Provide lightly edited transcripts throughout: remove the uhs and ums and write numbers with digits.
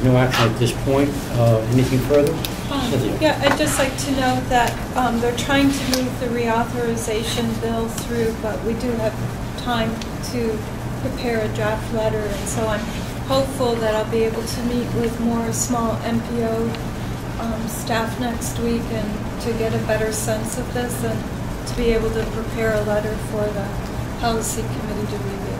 no action at this point. Anything further? Cynthia? Yeah, I'd just like to note that they're trying to move the reauthorization bill through, but we do have time to prepare a draft letter, and so I'm hopeful that I'll be able to meet with more small MPO staff next week and to get a better sense of this and to be able to prepare a letter for the policy committee to review.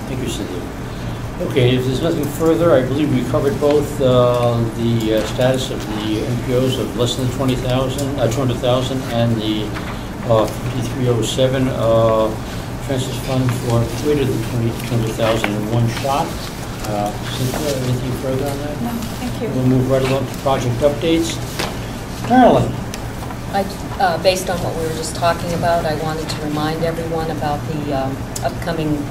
Thank you, Cynthia. Okay, if there's nothing further, I believe we covered both the status of the MPOs of less than 200,000 and the 5307 transfer fund for greater than 200,000 in one shot. Cynthia, anything further on that? No, thank you. We'll move right along to project updates. Carolyn. Based on what we were just talking about, I wanted to remind everyone about the upcoming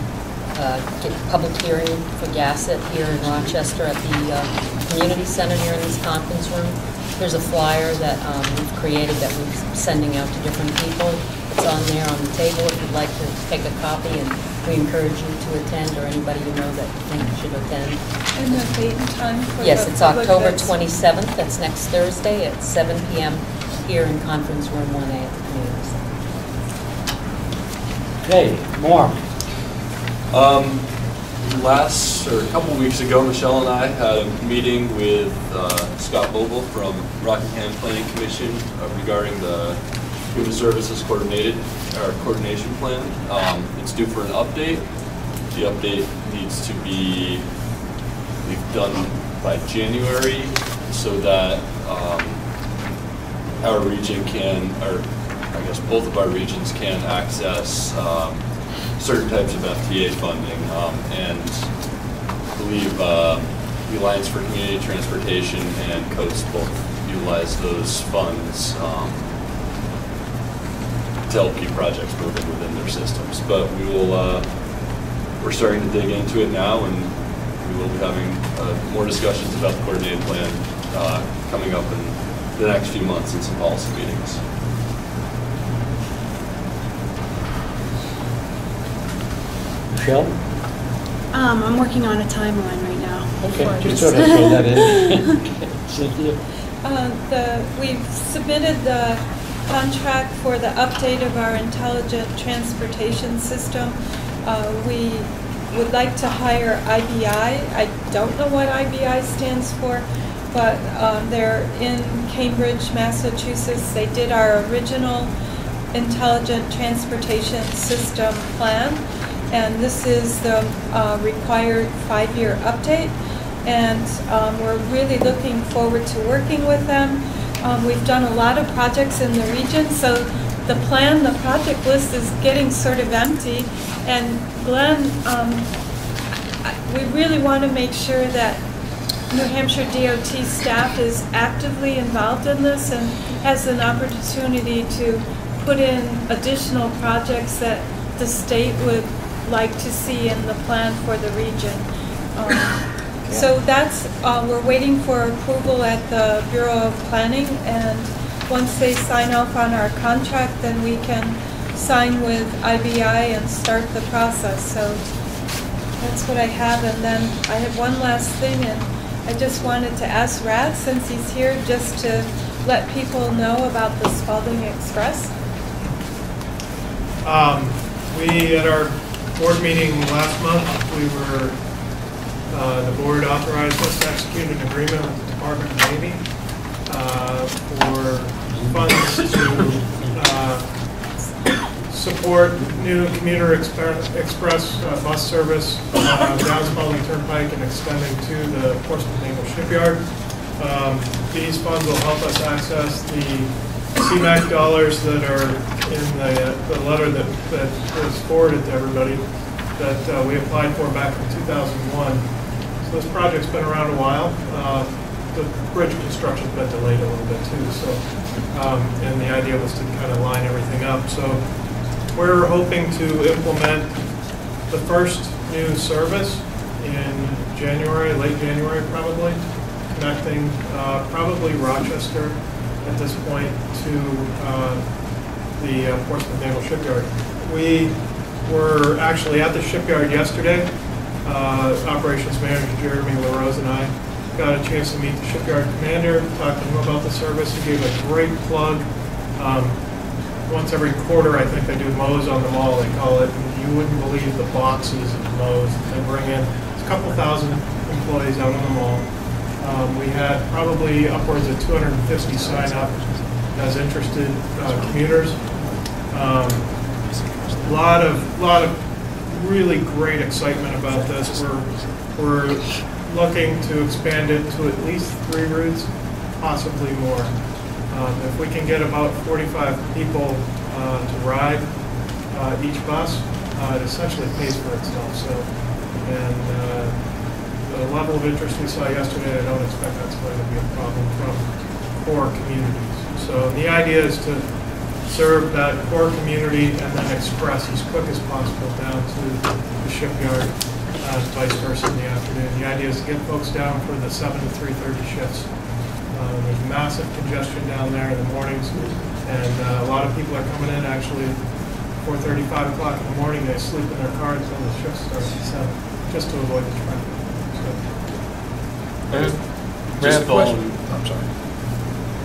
public hearing for Gasset here in Rochester at the community center here in this conference room. There's a flyer that we've created that we're sending out to different people. It's on there on the table if you'd like to take a copy, and we encourage you to attend, or anybody you know that you think should attend. And the date and time for Yes, it's October events? 27th. That's next Thursday at 7 p.m. here in conference room 1A at the community center. Okay, Mark. A couple weeks ago, Michelle and I had a meeting with Scott Vogel from Rockingham Planning Commission regarding the Human Services Coordination Plan. It's due for an update. The update needs to be done by January so that our region can, or I guess both of our regions can access certain types of FTA funding, and I believe the Alliance for Community Transportation and Coast both utilize those funds to help keep projects moving within their systems. But we will, we're starting to dig into it now, and we will be having more discussions about the coordinated plan coming up in the next few months in some policy meetings. Michelle? I'm working on a timeline right now. Okay, just sort of throw that in. Okay. Cynthia? We've submitted the contract for the update of our intelligent transportation system. We would like to hire IBI. I don't know what IBI stands for, but they're in Cambridge, Massachusetts. They did our original intelligent transportation system plan, and this is the required 5-year update, and we're really looking forward to working with them. We've done a lot of projects in the region, so the project list is getting sort of empty, and Glenn, we really want to make sure that New Hampshire DOT staff is actively involved in this and has an opportunity to put in additional projects that the state would like to see in the plan for the region. So that's, we're waiting for approval at the Bureau of Planning, and once they sign off on our contract, then we can sign with IBI and start the process. So that's what I have, and then I have one last thing, and I just wanted to ask Rat, since he's here, just to let people know about the Spalding Express. We, at our board meeting last month, the board authorized us to execute an agreement with the Department of Navy for funds to support new commuter express bus service down Spalding Turnpike and extending to the Portsmouth Naval Shipyard. These funds will help us access the CMAQ dollars that are in the letter that was forwarded to everybody that we applied for back in 2001. So this project's been around a while. The bridge construction's been delayed a little bit too. So, and the idea was to kind of line everything up. So we're hoping to implement the first new service in January, late January probably, connecting probably Rochester at this point to the Portsmouth Naval Shipyard. We were actually at the shipyard yesterday Operations Manager Jeremy LaRose and I got a chance to meet the shipyard commander, talk to him about the service. He gave a great plug. Once every quarter, I think they do mows on the mall, they call it. And you wouldn't believe the boxes of mows that they bring in. It's a couple thousand employees out on the mall. We had probably upwards of 250 sign up as interested commuters. A lot of really great excitement about this. We're looking to expand it to at least 3 routes, possibly more. If we can get about 45 people to ride each bus, it essentially pays for itself. So, and the level of interest we saw yesterday, I don't expect that's going to be a problem from core communities. So the idea is to serve that core community and then express as quick as possible down to the shipyard, vice versa in the afternoon. The idea is to get folks down for the 7 to 3:30 shifts. There's massive congestion down there in the mornings, and a lot of people are coming in actually 4:30, 5 o'clock in the morning. They sleep in their car until the shift starts at 7, just to avoid the traffic. Just following, I'm sorry.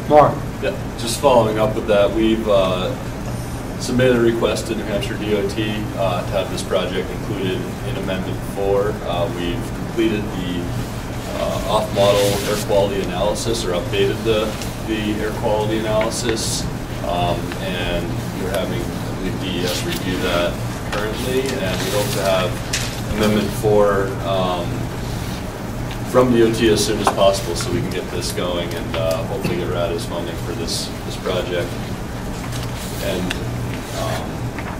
Mark? yeah, just following up with that, we've submitted a request to New Hampshire DOT to have this project included in Amendment 4. We've completed the off-model air quality analysis, or updated the air quality analysis, and we're having, I believe, DES review that currently, and we hope to have Amendment 4 from DOT as soon as possible so we can get this going and hopefully get RADA's funding for this project. And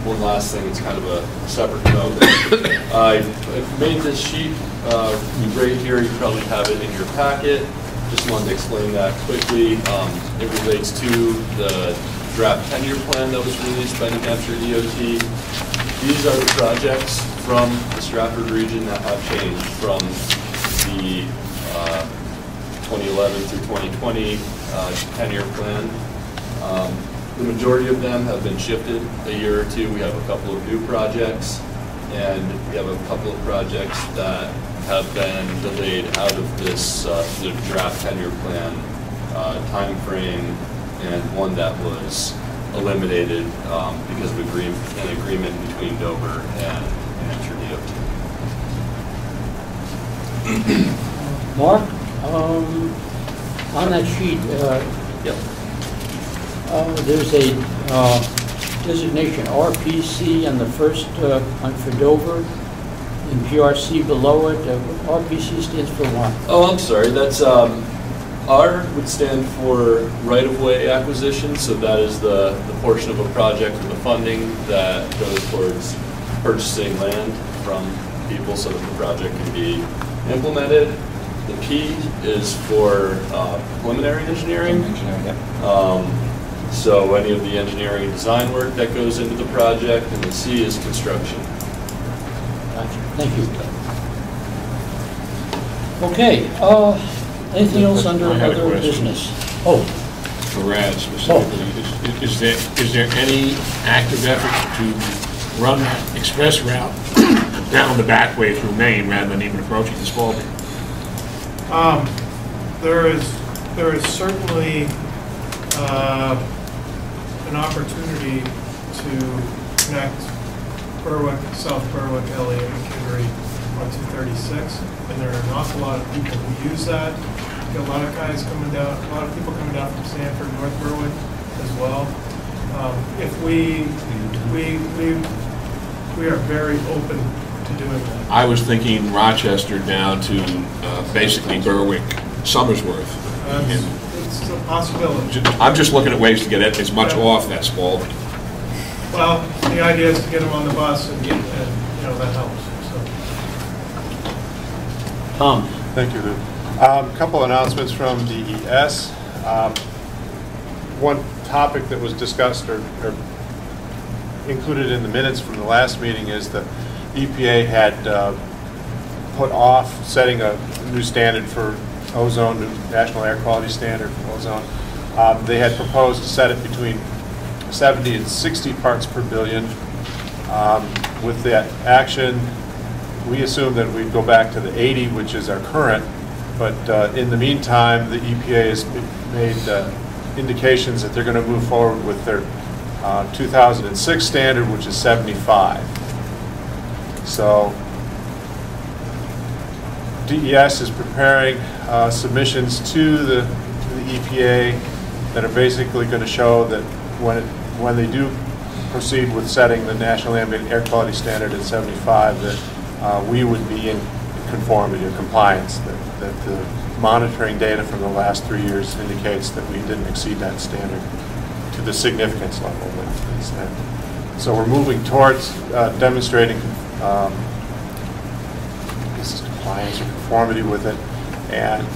one last thing, it's kind of a separate note. I made this sheet right here. You probably have it in your packet. Just wanted to explain that quickly. It relates to the draft 10-year plan that was released by New Hampshire DOT. These are the projects from the Strafford region that have changed from the 2011 through 2020 10-year plan. The majority of them have been shifted a year or two. We have a couple of new projects, and we have a couple of projects that have been delayed out of this the draft 10-year plan time frame, and one that was eliminated because of an agreement between Dover and New Hampshire DOT. Mark, on that sheet, Yep. there's a designation RPC on the first for Dover, and PRC below it. RPC stands for what? Oh, I'm sorry. That's R would stand for right-of-way acquisition. So that is the portion of a project with the funding that goes towards purchasing land from people so that the project can be implemented. The P is for preliminary engineering. So any of the engineering and design work that goes into the project, and the C is construction. Gotcha. Thank you. Okay. Anything else under I had a other question. business? Oh, For RAD specifically, is there any active effort to run that express route down the back way through Maine rather than even approaching the Spalding? There is certainly an opportunity to connect Berwick, South Berwick, Elliott, and McKinley on 236, and there are an awful lot of people who use that. Got a lot of guys coming down, a lot of people coming down from Stanford, North Berwick as well. If we are very open to doing that. I was thinking Rochester down to basically Berwick, Somersworth. It's a possibility. I'm just looking at ways to get as much off that Spalding. Well, the idea is to get them on the bus, and you know, that helps. So. Tom. Thank you, Lou. A couple announcements from DES. One topic that was discussed or included in the minutes from the last meeting is the EPA had put off setting a new standard for ozone, new national air quality standard for ozone. They had proposed to set it between 70 and 60 parts per billion. With that action, we assumed that we'd go back to the 80, which is our current, but in the meantime, the EPA has made indications that they're going to move forward with their 2006 standard, which is 75. So DES is preparing submissions to the EPA that are basically going to show that when they do proceed with setting the National Ambient Air Quality Standard at 75, that we would be in conformity or compliance, that the monitoring data from the last 3 years indicates that we didn't exceed that standard to the significance level that is there. So we're moving towards demonstrating this is compliance or conformity with it, and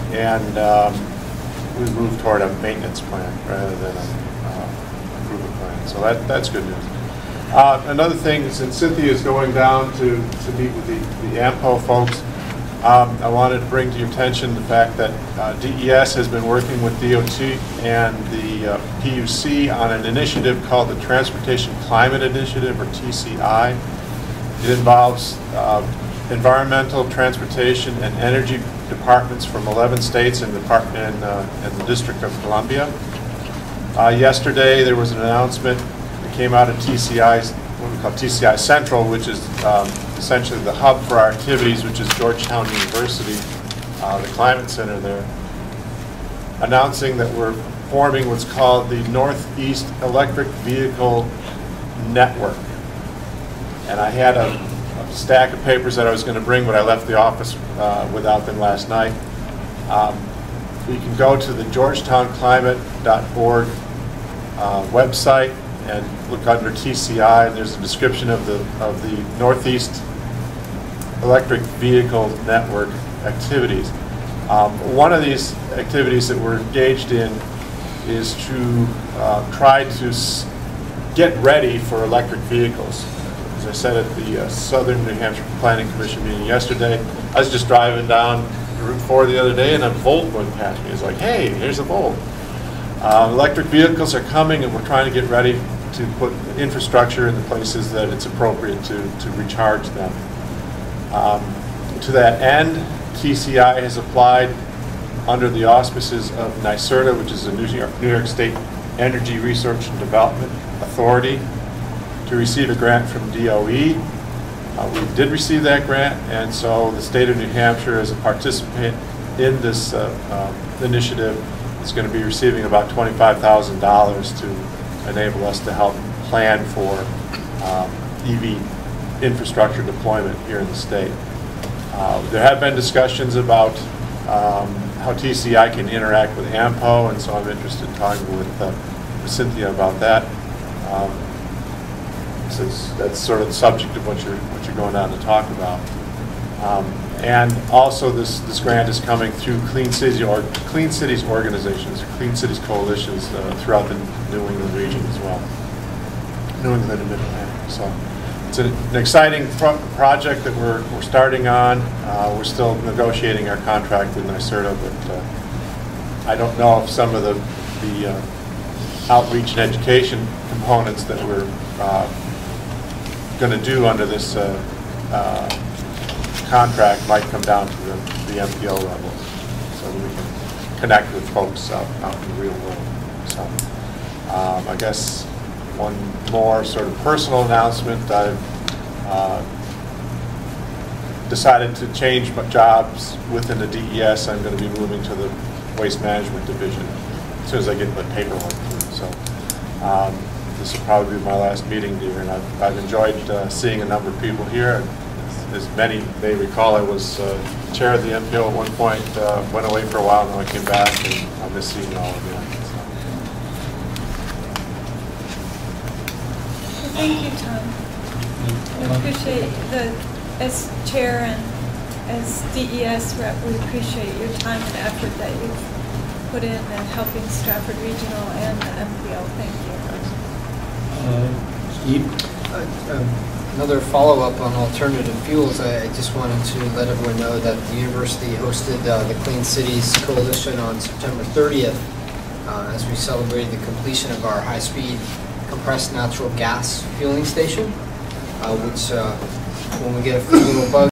we move toward a maintenance plan rather than an improvement plan. So that's good news. Another thing, since Cynthia is going down to meet with the AMPO folks, I wanted to bring to your attention the fact that DES has been working with DOT and the PUC on an initiative called the Transportation Climate Initiative, or TCI. It involves environmental, transportation, and energy departments from 11 states and the District of Columbia. Yesterday, there was an announcement that came out of TCI, what we call TCI Central, which is essentially the hub for our activities, which is Georgetown University, the climate center there, announcing that we're forming what's called the Northeast Electric Vehicle Network. And I had a stack of papers that I was going to bring, but I left the office without them last night. You can go to the georgetownclimate.org website and look under TCI, and there's a description of the Northeast Electric Vehicle Network activities. One of these activities that we're engaged in is to try to get ready for electric vehicles. As I said at the Southern New Hampshire Planning Commission meeting yesterday, I was just driving down Route 4 the other day and a Volt went past me. It's like, hey, here's a Volt. Electric vehicles are coming, and we're trying to get ready to put infrastructure in the places that it's appropriate to recharge them. To that end, TCI has applied under the auspices of NYSERDA, which is the New York State Energy Research and Development Authority, to receive a grant from DOE. We did receive that grant, and so the state of New Hampshire, as a participant in this initiative, is going to be receiving about $25,000 to enable us to help plan for EV infrastructure deployment here in the state. There have been discussions about how TCI can interact with AMPO, and so I'm interested in talking with Cynthia about that. Since that's sort of the subject of what you're going on to talk about. And also this grant is coming through Clean Cities organizations, or Clean Cities coalitions throughout the New England region as well. New England and Mid-Atlantic. So it's an exciting project that we're starting on. We're still negotiating our contract with NYSERDA, but I don't know if some of the outreach and education components that we're going to do under this contract might come down to the MPO level, so that we can connect with folks out in the real world. So I guess one more sort of personal announcement. I've decided to change my jobs within the DES. I'm going to be moving to the Waste Management Division as soon as I get my paperwork through. So this will probably be my last meeting here, and I've enjoyed seeing a number of people here. As many may recall, I was chair of the MPO at one point, went away for a while, and then I came back, and I miss seeing all of you. Well, thank you, Tom. We appreciate as chair and as DES rep, we appreciate your time and effort that you've put in helping Strafford Regional and the MPO. Thank you. Steve? Another follow-up on alternative fuels. I just wanted to let everyone know that the university hosted the Clean Cities Coalition on September 30th as we celebrated the completion of our high-speed compressed natural gas fueling station, which when we get a few little bugs